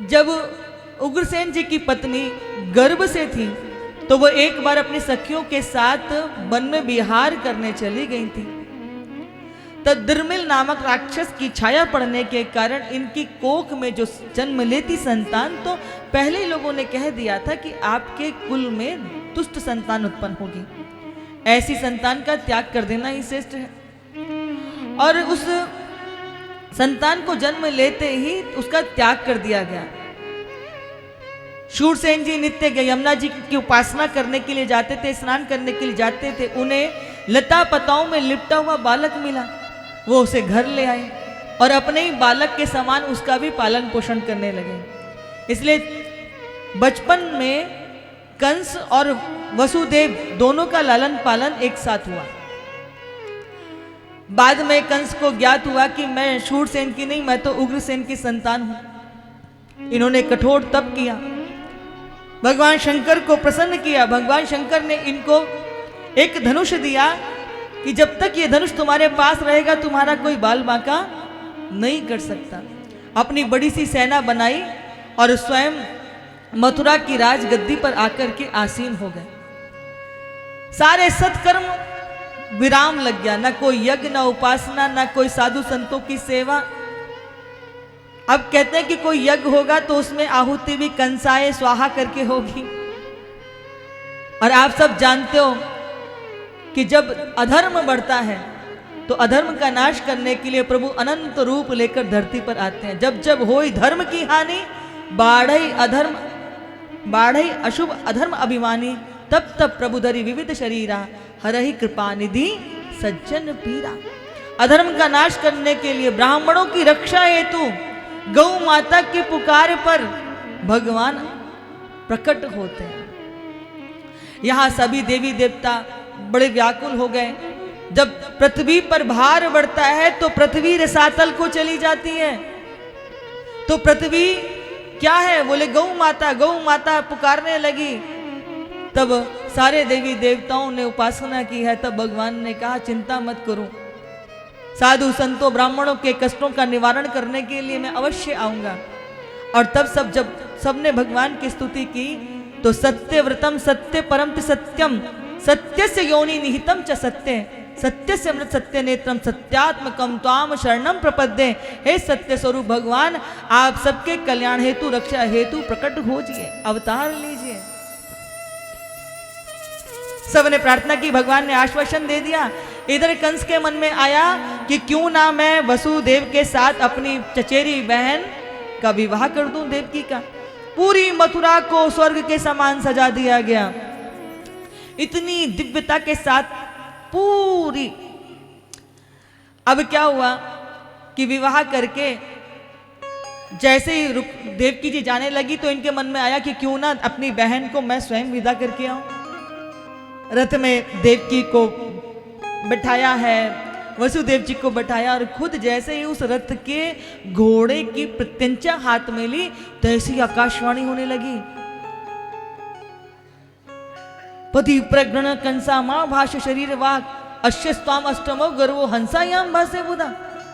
जब उग्रसेन जी की पत्नी गर्भ से थी तो वो एक बार अपनी सखियों के साथ वन में विहार करने चली गई थी। तब दिरमिल नामक राक्षस की छाया पड़ने के कारण इनकी कोख में जो जन्म लेती संतान, तो पहले लोगों ने कह दिया था कि आपके कुल में दुष्ट संतान उत्पन्न होगी, ऐसी संतान का त्याग कर देना ही श्रेष्ठ है। और उस संतान को जन्म लेते ही उसका त्याग कर दिया गया। शूरसेन जी नित्य यमुना जी की उपासना करने के लिए जाते थे, स्नान करने के लिए जाते थे। उन्हें लता पताओं में लिपटा हुआ बालक मिला, वो उसे घर ले आए और अपने ही बालक के समान उसका भी पालन पोषण करने लगे। इसलिए बचपन में कंस और वसुदेव दोनों का लालन पालन एक साथ हुआ। बाद में कंस को ज्ञात हुआ कि मैं शूरसेन की नहीं, मैं तो उग्रसेन की संतान हूं। इन्होंने कठोर तप किया, भगवान शंकर को प्रसन्न किया। भगवान शंकर ने इनको एक धनुष दिया कि जब तक ये धनुष तुम्हारे पास रहेगा तुम्हारा कोई बाल बांका नहीं कर सकता। अपनी बड़ी सी सेना बनाई और स्वयं मथुरा की राजगद्दी पर आकर के आसीन हो गए। सारे सत्कर्म विराम लग गया, ना कोई यज्ञ, ना उपासना, ना कोई साधु संतों की सेवा। अब कहते हैं कि कोई यज्ञ होगा तो उसमें आहुति भी कंसाए स्वाहा करके होगी। और आप सब जानते हो कि जब अधर्म बढ़ता है तो अधर्म का नाश करने के लिए प्रभु अनंत रूप लेकर धरती पर आते हैं। जब जब होई धर्म की हानि, बाढ़ई अधर्म, बाढ़ई अशुभ अधर्म अभिमानी, तब तब प्रभु धरी विविध शरीरा, हरहि कृपा निधि सज्जन पीरा। अधर्म का नाश करने के लिए, ब्राह्मणों की रक्षा हेतु, गौ माता की पुकार पर भगवान प्रकट होते हैं। यहां सभी देवी देवता बड़े व्याकुल हो गए। जब पृथ्वी पर भार बढ़ता है तो पृथ्वी रसातल को चली जाती है। तो पृथ्वी क्या है, बोले गौ माता पुकारने लगी। तब सारे देवी देवताओं ने उपासना की है। तब भगवान ने कहा चिंता मत करो, साधु संतों ब्राह्मणों के कष्टों का निवारण करने के लिए मैं अवश्य आऊंगा। और तब जब सबने भगवान की स्तुति की तो सत्यव्रतम सत्य परम सत्यम, सत्य से योनि निहितम च सत्य, सत्य से अमृत सत्य नेत्रम, सत्यात्मकम त्वाम शरणम प्रपद्ये। हे सत्य स्वरूप भगवान, आप सबके कल्याण हेतु, रक्षा हेतु प्रकट होजिए, अवतार लीजिए। सबने प्रार्थना की, भगवान ने आश्वासन दे दिया। इधर कंस के मन में आया कि क्यों ना मैं वसुदेव के साथ अपनी चचेरी बहन का विवाह कर दूं देवकी का। पूरी मथुरा को स्वर्ग के समान सजा दिया गया, इतनी दिव्यता के साथ पूरी। अब क्या हुआ कि विवाह करके जैसे ही देवकी जी जाने लगी तो इनके मन में आया कि क्यों ना अपनी बहन को मैं स्वयं विदा करके आऊं। रथ में देवकी को बैठाया है, वसुदेव जी को बैठाया और खुद जैसे ही उस रथ के घोड़े की प्रत्यंचा हाथ में ली तैसी आकाशवाणी होने लगी। पति प्रगण कंसा मां भाष्य शरीर वाक, अश्यस्ताम अष्टमो गर्वो हंसायाम भासे बुधा।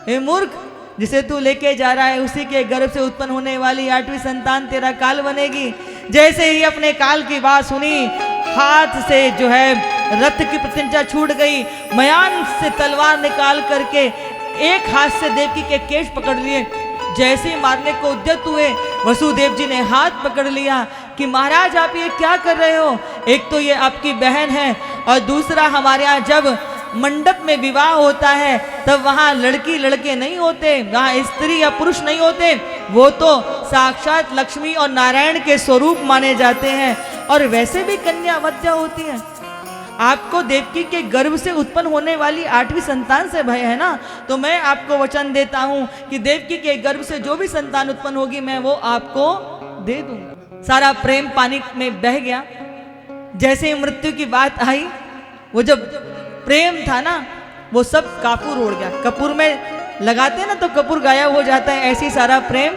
हे मूर्ख, जिसे तू लेके जा रहा है उसी के गर्भ से उत्पन्न होने वाली 8वीं संतान तेरा काल बनेगी। जैसे ही अपने काल की बात सुनी, हाथ से जो है रथ की प्रत्यंचा छूट गई। मयान से तलवार निकाल करके एक हाथ से देवकी के केश पकड़ लिए। जैसे ही मारने को उद्यत हुए, वसुदेव जी ने हाथ पकड़ लिया कि महाराज आप ये क्या कर रहे हो। एक तो ये आपकी बहन है और दूसरा हमारे यहाँ जब मंडप में विवाह होता है तब वहाँ लड़की लड़के नहीं होते, वहाँ स्त्री या पुरुष नहीं होते, वो तो साक्षात लक्ष्मी और नारायण के स्वरूप माने जाते हैं। और वैसे भी कन्या अवध्या होती है। आपको देवकी के गर्भ से उत्पन्न होने वाली 8वीं संतान से भय है ना, तो मैं आपको वचन देता हूं कि देवकी के गर्भ से जो भी संतान उत्पन्न होगी मैं वो आपको दे दूंगा। सारा प्रेम पानी में बह गया। जैसे ही मृत्यु की बात आई, वो जब प्रेम था ना वो सब कापूर उड़ गया। कपूर में लगाते ना तो कपूर गायब हो जाता है, ऐसी सारा प्रेम